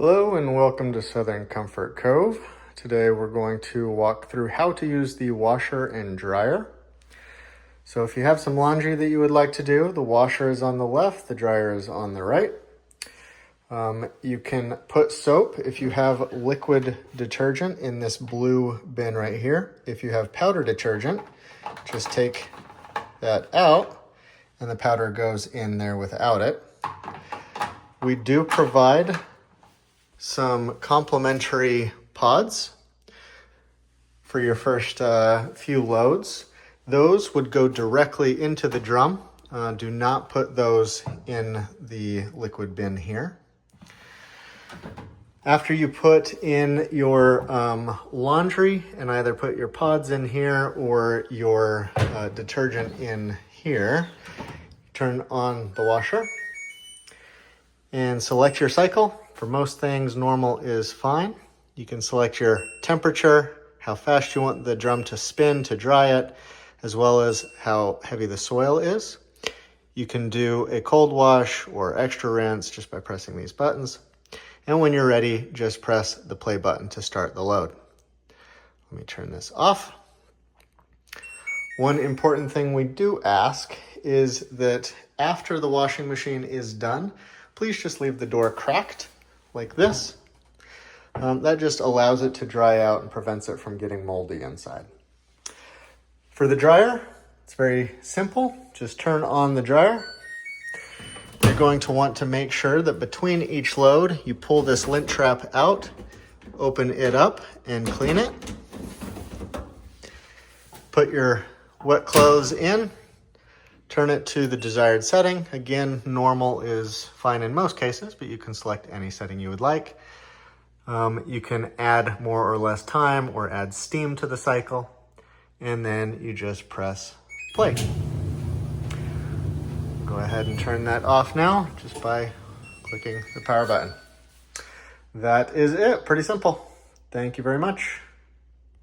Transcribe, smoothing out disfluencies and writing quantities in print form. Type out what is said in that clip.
Hello and welcome to Southern Comfort Cove. Today we're going to walk through how to use the washer and dryer. So if you have some laundry that you would like to do, the washer is on the left, the dryer is on the right. You can put soap if you have liquid detergent in this blue bin right here. If you have powder detergent, just take that out and the powder goes in there without it. We do provide some complimentary pods for your first few loads. Those would go directly into the drum. Do not put those in the liquid bin here. After you put in your laundry and either put your pods in here or your detergent in here, turn on the washer and select your cycle. For most things, normal is fine. You can select your temperature, how fast you want the drum to spin to dry it, as well as how heavy the soil is. You can do a cold wash or extra rinse just by pressing these buttons. And when you're ready, just press the play button to start the load. Let me turn this off. One important thing we do ask is that after the washing machine is done, please just leave the door cracked like this. That just allows it to dry out and prevents it from getting moldy inside. For the dryer, it's very simple. Just turn on the dryer. You're going to want to make sure that between each load, you pull this lint trap out, open it up, and clean it. Put your wet clothes in. Turn it to the desired setting. Again, normal is fine in most cases, but you can select any setting you would like. You can add more or less time or add steam to the cycle, and then you just press play. Go ahead and turn that off now just by clicking the power button. That is it. Pretty simple. Thank you very much.